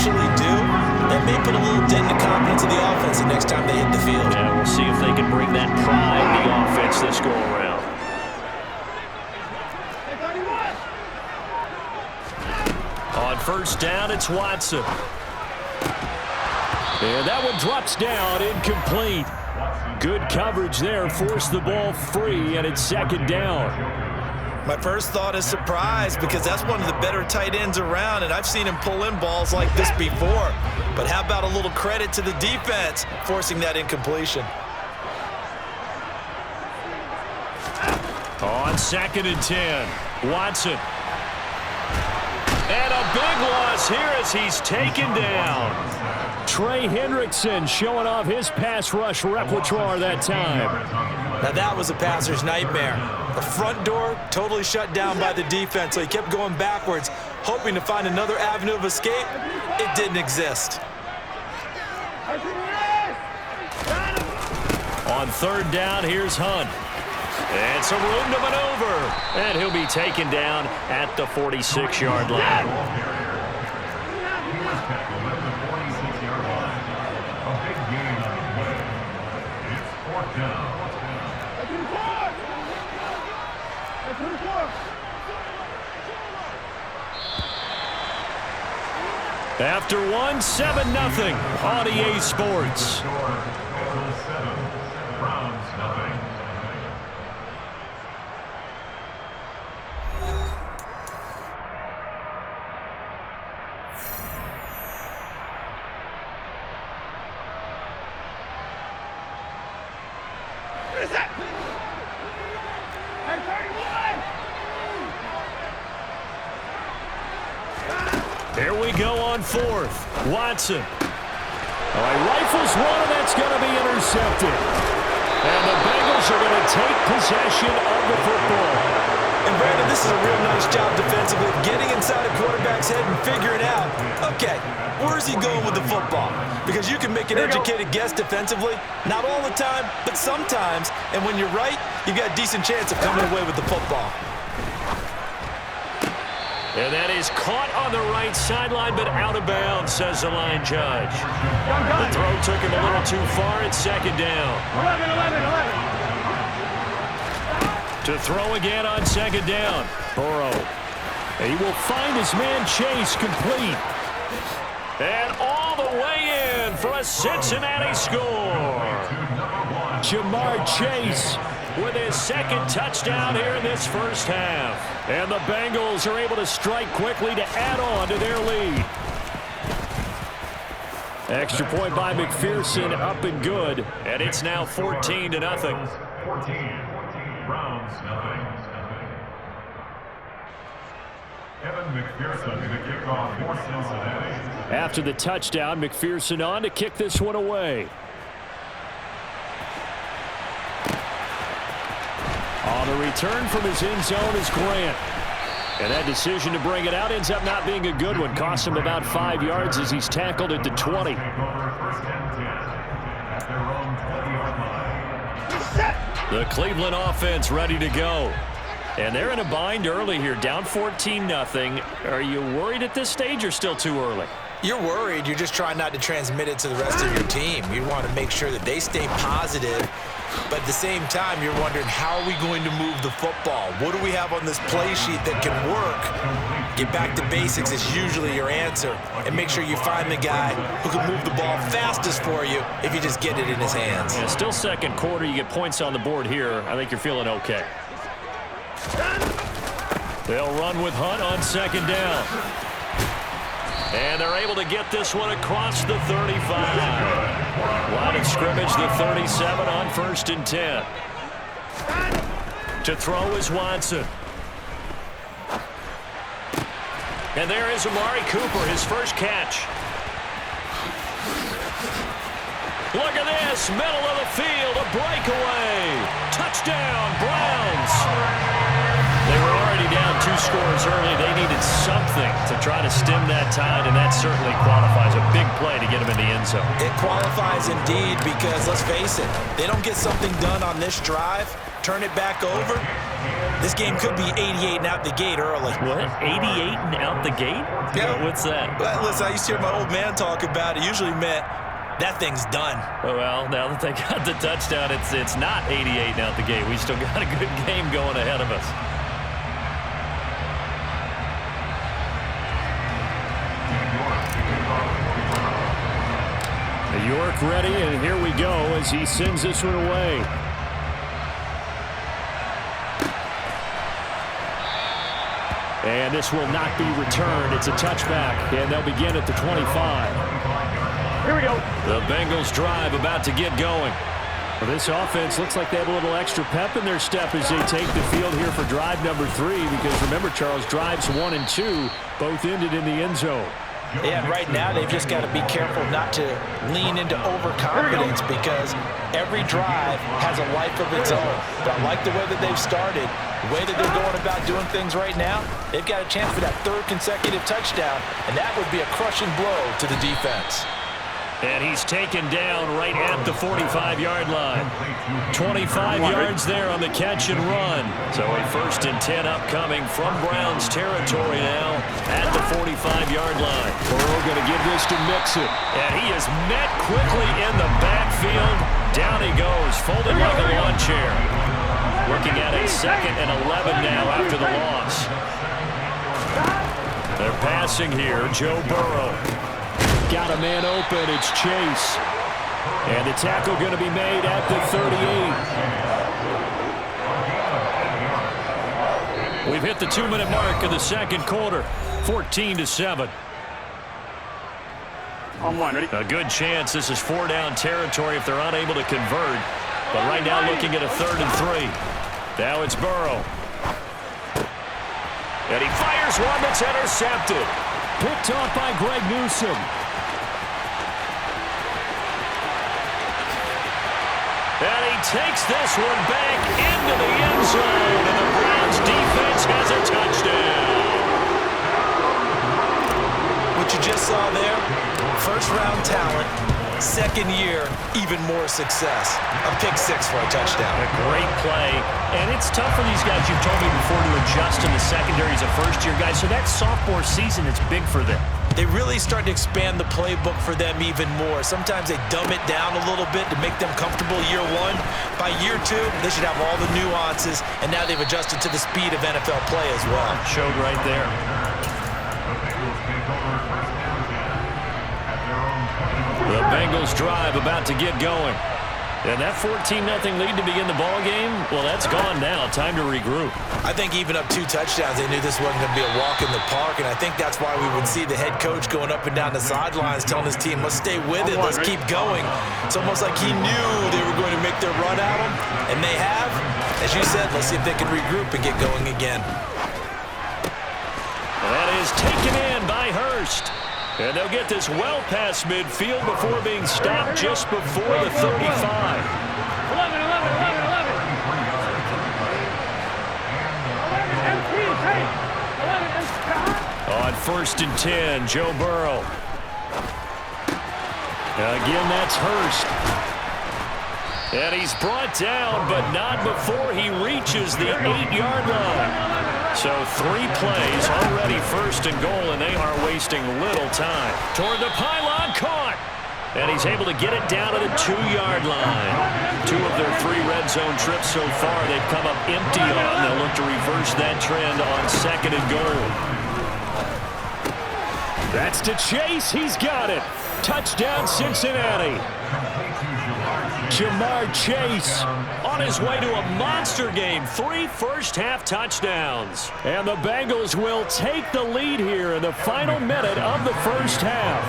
usually do, that may put a little dent in the confidence of the offense the next time they hit the field. Yeah, we'll see if they can bring that pride in the offense this go-around. On first down, it's Watson. And that one drops down, incomplete. Good coverage there, forced the ball free, and it's second down. My first thought is surprise, because that's one of the better tight ends around, and I've seen him pull in balls like this before. But how about a little credit to the defense forcing that incompletion? On 2nd and 10, Watson. And a big loss here as he's taken down. Trey Hendrickson showing off his pass rush repertoire that time. Now that was a passer's nightmare. The front door totally shut down by the defense, so he kept going backwards, hoping to find another avenue of escape. It didn't exist. On 3rd down, here's Hunt. And some room to maneuver. And he'll be taken down at the 46-yard line. After one, 7-0 on EA Sports. Here we go on 4th. Watson. All right, rifles one, and that's going to be intercepted. And the Bengals are going to take possession of the football. And Brandon, this is a real nice job defensively, getting inside a quarterback's head and figuring out, okay, where is he going with the football? Because you can make an educated guess defensively, not all the time, but sometimes. And when you're right, you've got a decent chance of coming away with the football. And that is caught on the right sideline, but out of bounds, says the line judge. The throw took him a little too far. It's 2nd down. 11. To throw again on 2nd down. Burrow. He will find his man Chase complete. And all the way in for a Cincinnati score. Jamar Chase with his 2nd touchdown here in this first half. And the Bengals are able to strike quickly to add on to their lead. Extra point by McPherson, up and good. And it's now 14-0. 14, Browns, nothing. Evan McPherson to kick off for Cincinnati. After the touchdown, McPherson on to kick this one away. On the return from his end zone is Grant. And that decision to bring it out ends up not being a good one. Costs him about 5 yards as he's tackled at the 20. The Cleveland offense ready to go. And they're in a bind early here, down 14-0. Are you worried at this stage or still too early? You're worried. You're just trying not to transmit it to the rest of your team. You want to make sure that they stay positive. But at the same time, you're wondering, how are we going to move the football? What do we have on this play sheet that can work? Get back to basics is usually your answer. And make sure you find the guy who can move the ball fastest for you if you just get it in his hands. Yeah, still second quarter. You get points on the board here. I think you're feeling okay. They'll run with Hunt on 2nd down. And they're able to get this one across the 35. Line of scrimmage, the 37 on 1st and 10. To throw is Watson. And there is Amari Cooper, his first catch. Look at this, middle of the field, a breakaway. Touchdown, Browns. They were already down 2 scores early. They needed something to try to stem that tide, and that certainly qualifies. A big play to get them in the end zone. It qualifies indeed because, let's face it, they don't get something done on this drive, turn it back over, this game could be 88 and out the gate early. What? 88 and out the gate? Yeah. What's that? Well, listen, I used to hear my old man talk about it. Usually meant that thing's done. Well, now that they got the touchdown, it's not 88 and out the gate. We still got a good game going ahead of us. York ready, and here we go as he sends this one away. And this will not be returned. It's a touchback, and they'll begin at the 25. Here we go. The Bengals drive about to get going. Well, this offense looks like they have a little extra pep in their step as they take the field here for drive number 3, because remember, Charles, drives 1 and 2 both ended in the end zone. Yeah, and right now they've just got to be careful not to lean into overconfidence, because every drive has a life of its own. But I like the way that they've started, the way that they're going about doing things right now. They've got a chance for that 3rd consecutive touchdown, and that would be a crushing blow to the defense. And he's taken down right at the 45-yard line. 25 yards there on the catch and run. So a 1st and 10 upcoming from Browns territory now at the 45-yard line. Burrow going to give this to Mixon. And he is met quickly in the backfield. Down he goes, folded like a lawn chair. Looking at a 2nd and 11 now after the loss. They're passing here, Joe Burrow. Got a man open, it's Chase. And the tackle going to be made at the 38. We've hit the 2-minute mark of the 2nd quarter, 14-7. On one, ready? A good chance this is 4-down territory if they're unable to convert. But right now looking at a 3rd and 3. Now it's Burrow. And he fires one that's intercepted. Picked off by Greg Newsome. And he takes this one back into the end zone, and the Browns defense has a touchdown. What you just saw there, 1st-round talent, 2nd year, even more success. A pick 6 for a touchdown. A great play, and it's tough for these guys, you've told me before, to adjust in the secondary as a first-year guy, so that sophomore season is big for them. They really start to expand the playbook for them even more. Sometimes they dumb it down a little bit to make them comfortable year 1. By year 2, they should have all the nuances, and now they've adjusted to the speed of NFL play as well. Showed right there. The Bengals drive about to get going. And that 14-0 lead to begin the ball game, well, that's gone now. Time to regroup. I think even up 2 touchdowns, they knew this wasn't going to be a walk in the park, and I think that's why we would see the head coach going up and down the sidelines telling his team, let's stay with it, let's keep going. It's almost like he knew they were going to make their run at him, and they have. As you said, let's see if they can regroup and get going again. That is taken in by Hurst. And they'll get this well past midfield before being stopped just before the 35. 11. On 1st and 10, Joe Burrow. Again, that's Hurst. And he's brought down, but not before he reaches the 8-yard line. So 3 plays, already 1st and goal, and they are wasting little time. Toward the pylon, caught. And he's able to get it down to the 2-yard line. 2 of their 3 red zone trips so far, they've come up empty on. They'll look to reverse that trend on 2nd and goal. That's to Chase. He's got it. Touchdown, Cincinnati. Jamar Chase on his way to a monster game. 3 first-half touchdowns. And the Bengals will take the lead here in the final minute of the 1st half.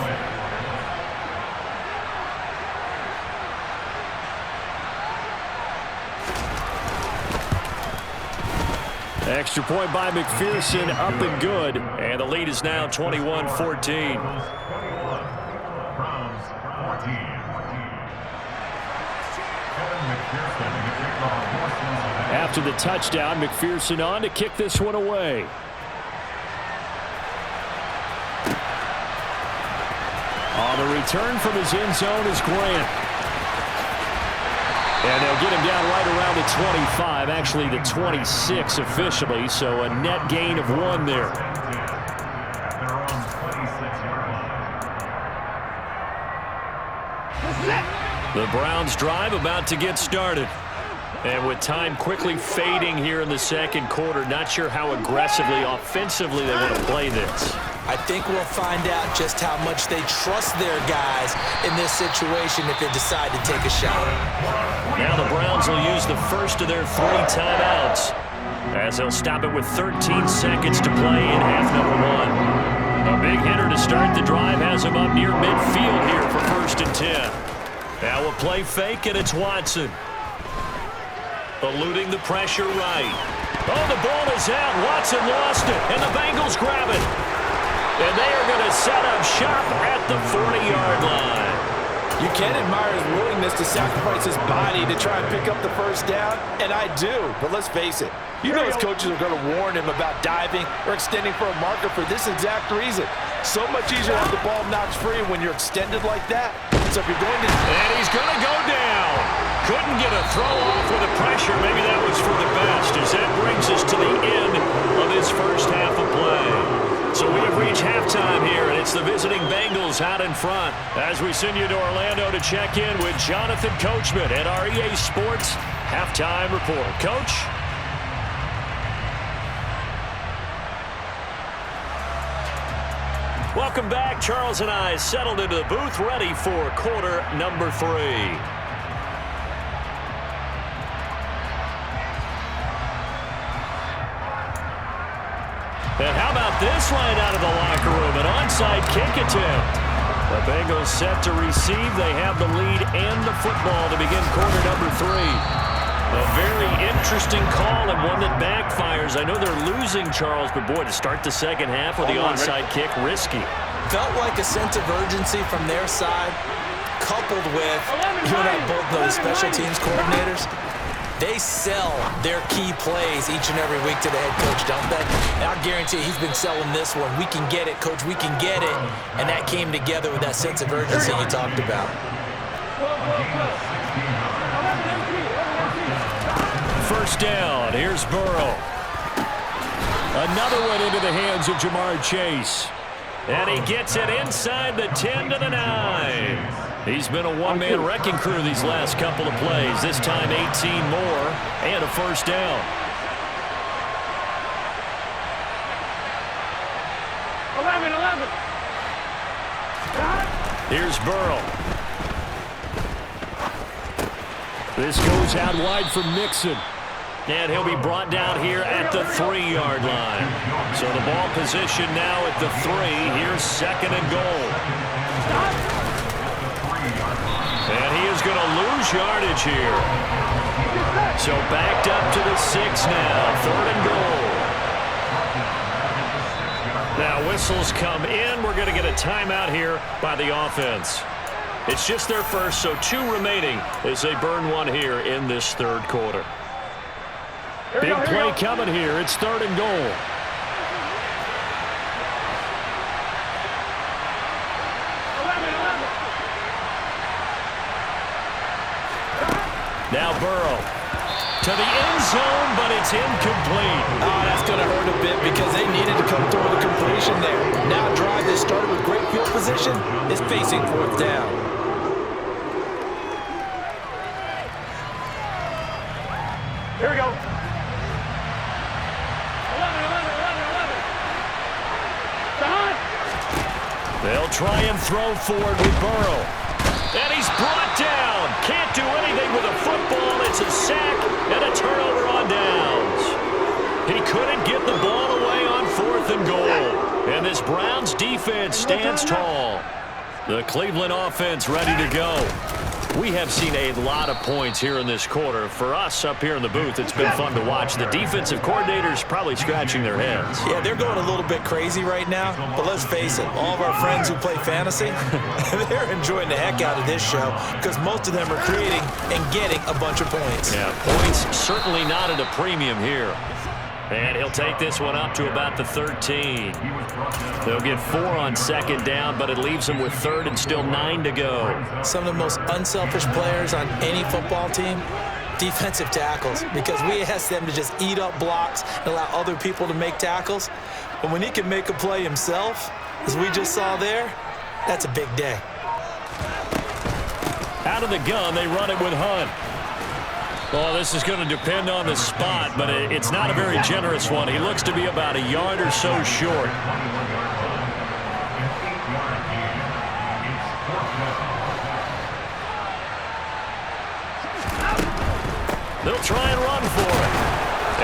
Extra point by McPherson, up and good. And the lead is now 21-14. After the touchdown, McPherson on to kick this one away. On the return from his end zone is Grant. And they'll get him down right around the 25, actually the 26 officially, so a net gain of 1 there. At their own 26-yard line. The Browns drive about to get started. And with time quickly fading here in the second quarter, not sure how aggressively, offensively they want to play this. I think we'll find out just how much they trust their guys in this situation if they decide to take a shot. Now the Browns will use the first of their 3 timeouts as they'll stop it with 13 seconds to play in half number 1. A big hitter to start the drive has him up near midfield here for 1st and 10. Now a play fake, and it's Watson. Eluding the pressure right. Oh, the ball is out. Watson lost it, and the Bengals grab it. And they are going to set up shop at the 40-yard line. You can admire his willingness to sacrifice his body to try and pick up the first down, and I do. But let's face it, you know his coaches are going to warn him about diving or extending for a marker for this exact reason. So much easier to have the ball knocked free when you're extended like that. So if you're going to... And he's going to go down. Couldn't get a throw off with the pressure. Maybe that was for the best, as that brings us to the end of this first half of play. So we have reached halftime here, and it's the visiting Bengals out in front. As we send you to Orlando to check in with Jonathan Coachman at our EA Sports Halftime Report. Coach? Welcome back. Charles and I settled into the booth, ready for quarter number 3. And how about this line out of the locker room? An onside kick attempt. The Bengals set to receive. They have the lead and the football to begin quarter number 3. A very interesting call and one that backfires. I know they're losing, Charles, but boy, to start the second half with the onside kick, risky. Felt like a sense of urgency from their side, coupled with, you and I both know the special teams coordinators. They sell their key plays each and every week to the head coach, don't they? And I guarantee you he's been selling this one. We can get it, coach, we can get it. And that came together with that sense of urgency you talked about. First down, here's Burrow. Another one into the hands of Jamar Chase. And he gets it inside the 10 to the 9. He's been a one-man wrecking crew these last couple of plays. This time 18 more and a first down. Here's Burrow. This goes out wide for Mixon. And he'll be brought down here at the 3-yard line. So the ball position now at the 3. Here's 2nd and goal. And he is going to lose yardage here. So backed up to the 6 now. 3rd and goal. Now whistles come in. We're going to get a timeout here by the offense. It's just their first, so 2 remaining as they burn one here in this 3rd quarter. Big play coming here. It's 3rd and goal. Now Burrow to the end zone, but it's incomplete. Oh, that's going to hurt a bit because they needed to come through with a completion there. Now a drive that started with great field position is facing 4th down. Here we go. They'll try and throw forward with Burrow. And he's brought down. Can't do anything with a football. It's a sack and a turnover on downs. He couldn't get the ball away on 4th and goal. And this Browns defense stands tall. The Cleveland offense ready to go. We have seen a lot of points here in this quarter. For us up here in the booth, it's been fun to watch. The defensive coordinators probably scratching their heads. Yeah, they're going a little bit crazy right now, but let's face it, all of our friends who play fantasy, they're enjoying the heck out of this show because most of them are creating and getting a bunch of points. Yeah, points certainly not at a premium here. And he'll take this one up to about the 13. They'll get 4 on second down, but it leaves them with third and still 9 to go. Some of the most unselfish players on any football team, defensive tackles, because we ask them to just eat up blocks and allow other people to make tackles. But when he can make a play himself, as we just saw there, that's a big day. Out of the gun, they run it with Hunt. Well, this is going to depend on the spot, but it's not a very generous one. He looks to be about a yard or so short. They'll try and run for it.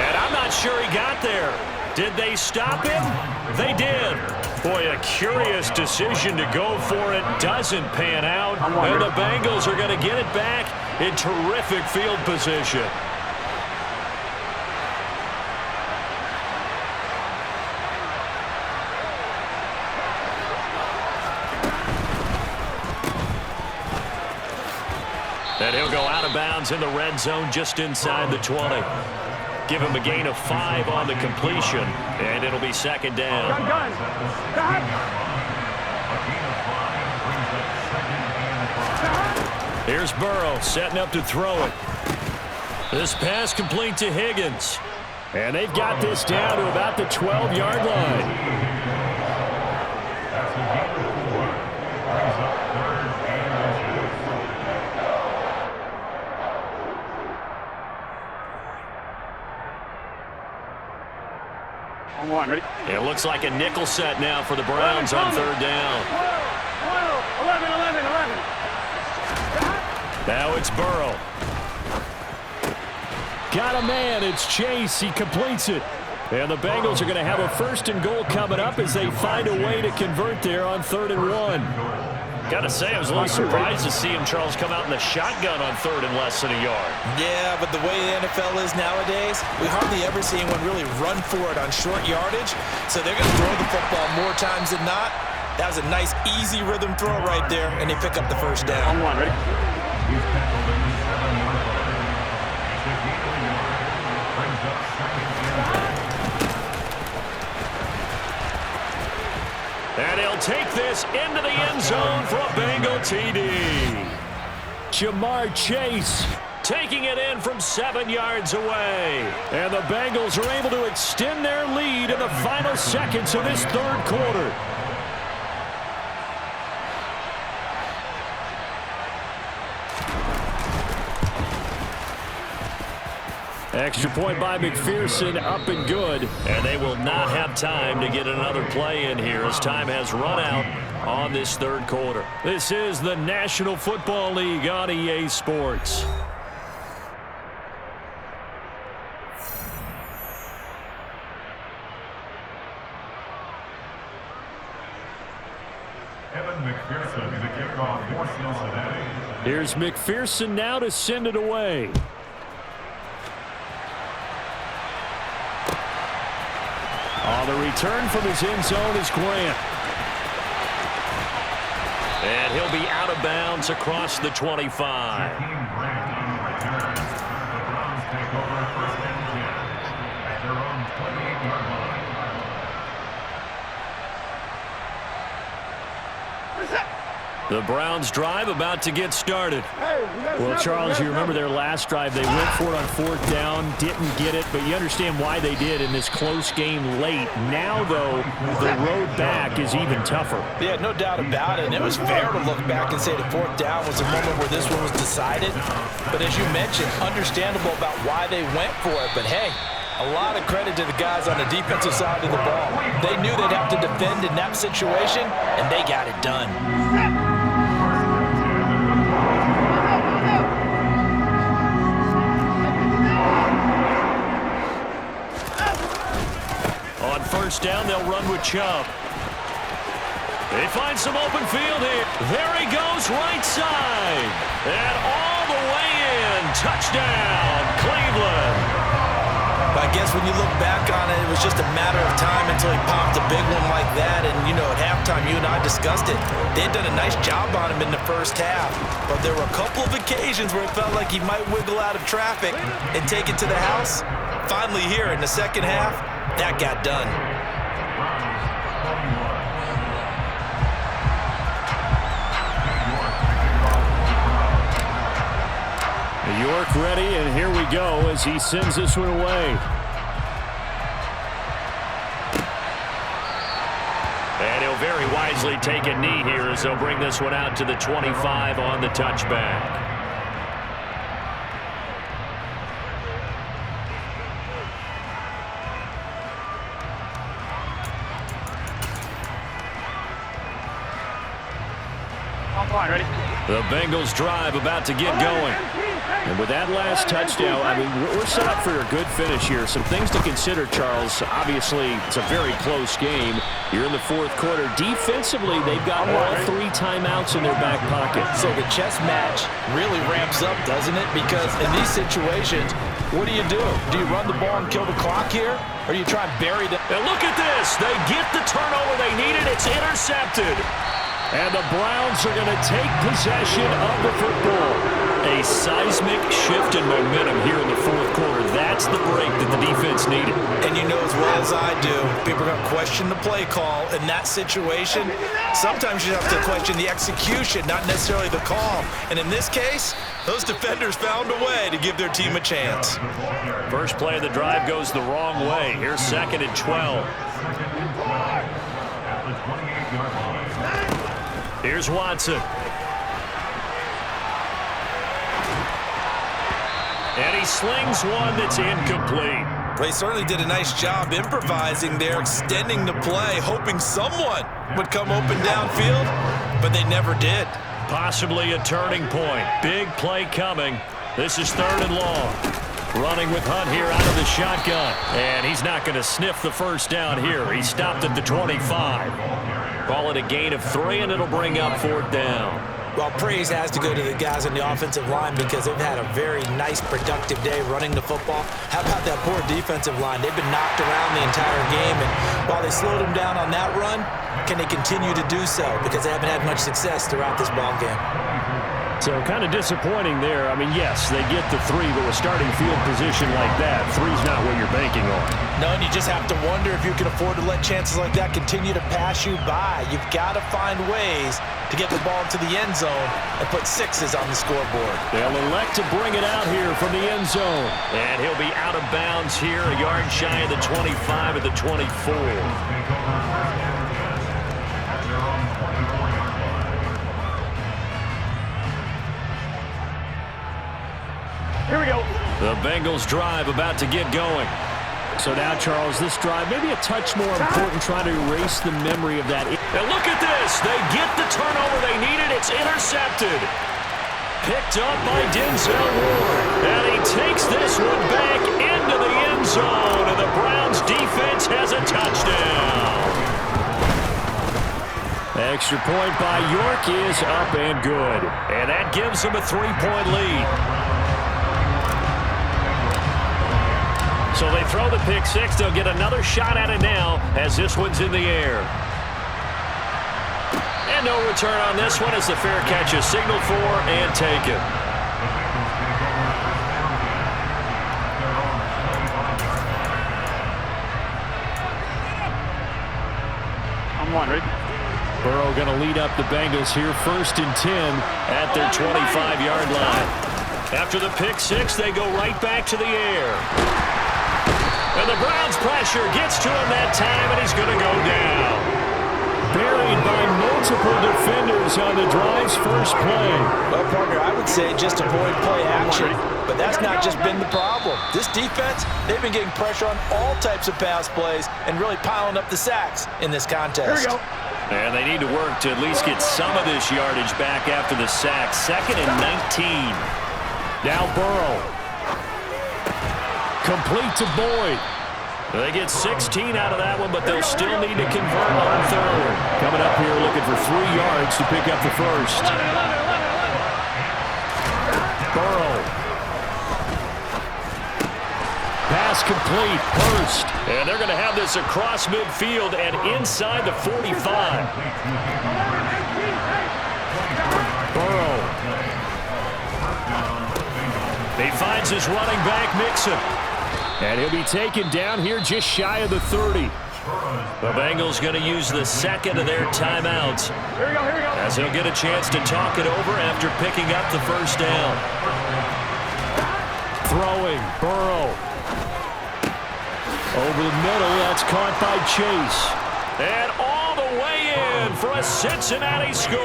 And I'm not sure he got there. Did they stop him? They did. Boy, a curious decision to go for it. Doesn't pan out. And the Bengals are going to get it back in terrific field position. And he'll go out of bounds in the red zone just inside the 20. Give him a gain of 5 on the completion, and it'll be second down. Here's Burrow setting up to throw it. This pass complete to Higgins. And they've got this down to about the 12-yard line. It looks like a nickel set now for the Browns on third down. 11. Now it's Burrow. Got a man. It's Chase. He completes it. And the Bengals are going to have a first and goal coming up as they find a way to convert there on 3rd and 1. Got to say, I was a little surprised to see him, Charles, come out in the shotgun on 3rd and less than a yard. Yeah, but the way the NFL is nowadays, we hardly ever see anyone really run for it on short yardage. So they're going to throw the football more times than not. That was a nice, easy rhythm throw right there, and they pick up the first down. Ready? And he'll take this into the end zone for a Bengal TD. Jamar Chase taking it in from 7 yards away. And the Bengals are able to extend their lead in the final seconds of this third quarter. Extra point by McPherson, up and good. And they will not have time to get another play in here as time has run out on this third quarter. This is the National Football League on EA Sports. McPherson, the kickoff for Cincinnati. Here's McPherson now to send it away. On the return from his end zone is Grant. And he'll be out of bounds across the 25. The Browns take over 1st and 10 at their own 28-yard line. The Browns drive about to get started. Well, Charles, you remember their last drive. They went for it on 4th down, didn't get it, but you understand why they did in this close game late. Now, though, the road back is even tougher. Yeah, no doubt about it. And it was fair to look back and say the 4th down was a moment where this one was decided. But as you mentioned, understandable about why they went for it. But, hey, a lot of credit to the guys on the defensive side of the ball. They knew they'd have to defend in that situation, and they got it done. On 1st down, they'll run with Chubb. They find some open field here. There he goes, right side. And all the way in. Touchdown, Cleveland. I guess when you look back on it, it was just a matter of time until he popped a big one like that. And, you know, at halftime, you and I discussed it. They had done a nice job on him in the first half. But there were a couple of occasions where it felt like he might wiggle out of traffic and take it to the house. finally here in the second half, that got done. York ready, and here we go as he sends this one away. And he'll very wisely take a knee here as they'll bring this one out to the 25 on the touchback. Ready? The Bengals drive about to get going. And with that last touchdown, I mean, we're set up for a good finish here. Some things to consider, Charles. Obviously, it's a very close game. You're in the fourth quarter. Defensively, they've got all 3 timeouts in their back pocket. So the chess match really ramps up, doesn't it? Because in these situations, what do? Do you run the ball and kill the clock here? Or do you try and bury them? And look at this. They get the turnover they needed. It's intercepted. And the Browns are going to take possession of the football. A seismic shift in momentum here in the fourth quarter. That's the break that the defense needed. And you know as well as I do, people are going to question the play call in that situation. Sometimes you have to question the execution, not necessarily the call. And in this case, those defenders found a way to give their team a chance. First play of the drive goes the wrong way. Here's 2nd and 12. Here's Watson. And he slings one that's incomplete. They certainly did a nice job improvising there, extending the play, hoping someone would come open downfield, but they never did. Possibly a turning point. Big play coming. This is 3rd and long. Running with Hunt here out of the shotgun. And he's not going to sniff the first down here. He stopped at the 25. Call it a gain of 3, and it'll bring up 4th down. Well, praise has to go to the guys on the offensive line because they've had a very nice, productive day running the football. How about that poor defensive line? They've been knocked around the entire game, and while they slowed them down on that run, can they continue to do so? Because they haven't had much success throughout this ball game. So kind of disappointing there. I mean, yes, they get the 3, but with starting field position like that, 3's not what you're banking on. No, and you just have to wonder if you can afford to let chances like that continue to pass you by. You've got to find ways to get the ball into the end zone and put 6s on the scoreboard. They'll elect to bring it out here from the end zone. And he'll be out of bounds here, a yard shy of the 25 at the 24. Here we go. The Bengals drive about to get going. So now, Charles, this drive maybe a touch more important, trying to erase the memory of that. And look at this. They get the turnover they needed. It's intercepted. Picked up by Denzel Ward. And he takes this one back into the end zone. And the Browns defense has a touchdown. Extra point by York is up and good. And that gives them a 3-point lead. So they throw the pick 6. They'll get another shot at it now as this one's in the air. And no return on this one as the fair catch is signaled for and taken. I'm one, ready? Burrow going to lead up the Bengals here, 1st and 10 at their 25-yard line. After the pick 6, they go right back to the air. And the Browns pressure gets to him that time, and he's going to go down. Buried by multiple defenders on the drive's first play. Well, partner, I would say just avoid play action, but that's not just been the problem. This defense, they've been getting pressure on all types of pass plays and really piling up the sacks in this contest. Here we go. And they need to work to at least get some of this yardage back after the sack. 2nd and 19. Now Burrow. Complete to Boyd. They get 16 out of that one, but they'll still need to convert on 3rd. Coming up here looking for 3 yards to pick up the first. Burrow. Pass complete. Hurst. And they're going to have this across midfield and inside the 45. Burrow. He finds his running back, Mixon. And he'll be taken down here just shy of the 30. The Bengals going to use the second of their timeouts. Here we go, here we go. As he'll get a chance to talk it over after picking up the first down. Throwing, Burrow. Over the middle, that's caught by Chase. And all the way in for a Cincinnati score.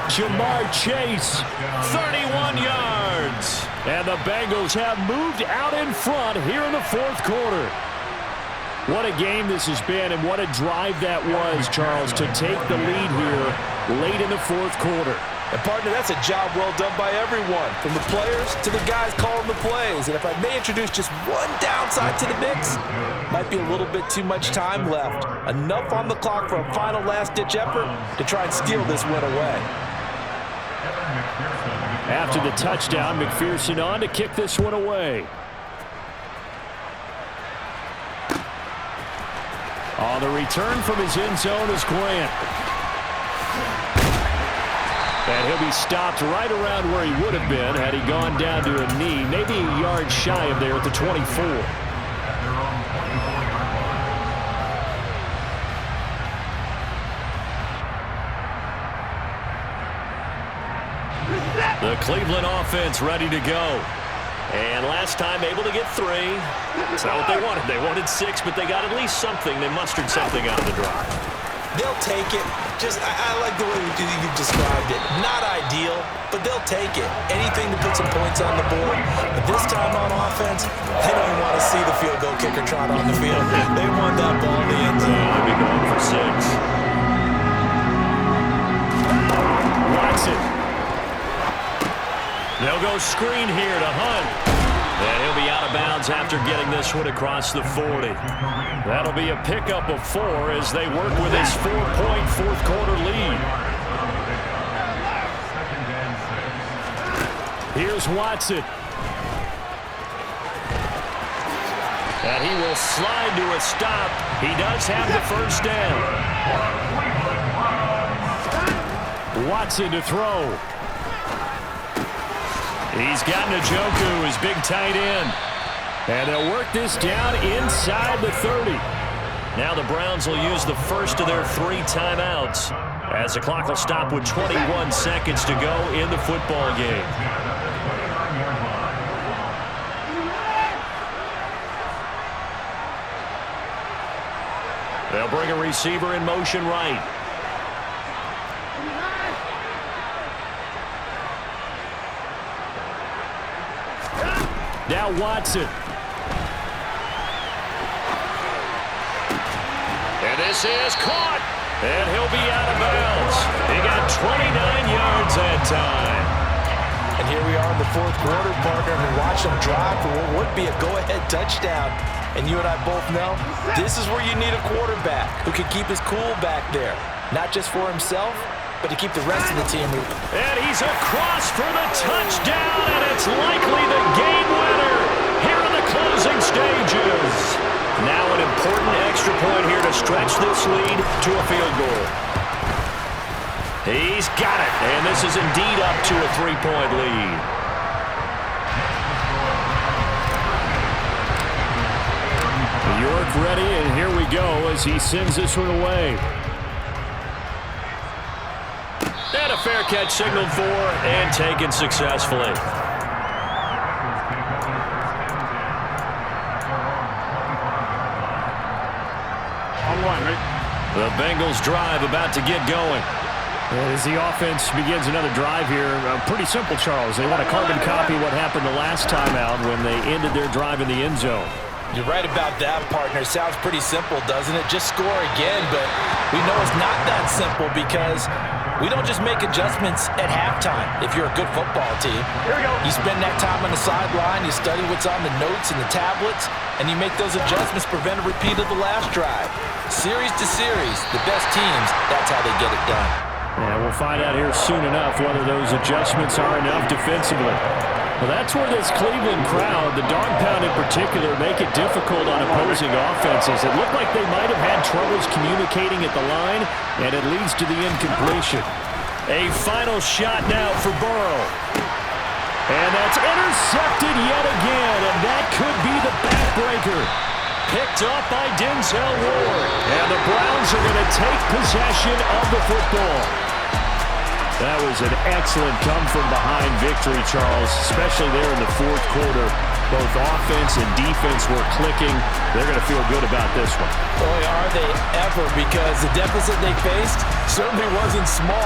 Jamar Chase, 31 yards. and the Bengals have moved out in front here in the fourth quarter. What a game this has been, and what a drive that was, Charles, to take the lead here late in the fourth quarter. And, partner, that's a job well done by everyone, from the players to the guys calling the plays. And if I may introduce just one downside to the mix, might be a little bit too much time left. Enough on the clock for a final last-ditch effort to try and steal this win away. After the touchdown, McPherson on to kick this one away. On the return from his end zone is Grant. And he'll be stopped right around where he would have been had he gone down to a knee, maybe a yard shy of there at the 24. The Cleveland offense ready to go. And last time able to get 3. That's not what they wanted. They wanted 6, but they got at least something. They mustered something out of the drive. They'll take it. I like the way you've described it. Not ideal, but they'll take it. Anything to put some points on the board. But this time on offense, they don't even want to see the field goal kicker trot on the field. They want that ball in the end zone. They'll be going for 6. Watson. They'll go screen here to Hunt. And he'll be out of bounds after getting this one across the 40. That'll be a pickup of 4 as they work with his 4-point fourth quarter lead. Here's Watson. And he will slide to a stop. He does have the first down. Watson to throw. He's got Njoku, his big tight end. And they'll work this down inside the 30. Now the Browns will use the first of their 3 timeouts as the clock will stop with 21 seconds to go in the football game. They'll bring a receiver in motion right. Now Watson. And this is caught. And he'll be out of bounds. He got 29 yards that time. And here we are in the fourth quarter, partner, and watch them drive for what would be a go-ahead touchdown. And you and I both know this is where you need a quarterback who can keep his cool back there. Not just for himself, but to keep the rest of the team moving. And he's across for the touchdown, and it's likely the game winner here in the closing stages. Now an important extra point here to stretch this lead to a field goal. He's got it, and this is indeed up to a 3-point lead. York ready, and here we go as he sends this one away. And a fair catch signaled for and taken successfully. On one, ready? The Bengals drive about to get going. And as the offense begins another drive here, pretty simple, Charles. They want to carbon copy what happened the last time out when they ended their drive in the end zone. You're right about that, partner. Sounds pretty simple, doesn't it? Just score again, but we know it's not that simple because we don't just make adjustments at halftime if you're a good football team. Here we go. You spend that time on the sideline, you study what's on the notes and the tablets, and you make those adjustments, prevent a repeat of the last drive. Series to series, the best teams, that's how they get it done. And we'll find out here soon enough whether those adjustments are enough defensively. Well, that's where this Cleveland crowd, the dog pound in particular, make it difficult on opposing offenses. It looked like they might have had troubles communicating at the line, and it leads to the incompletion. A final shot now for Burrow. And that's intercepted yet again, and that could be the backbreaker. Picked up by Denzel Ward. And the Browns are going to take possession of the football. That was an excellent come-from-behind victory, Charles, especially there in the fourth quarter. Both offense and defense were clicking. They're going to feel good about this one. Boy, are they ever, because the deficit they faced certainly wasn't small.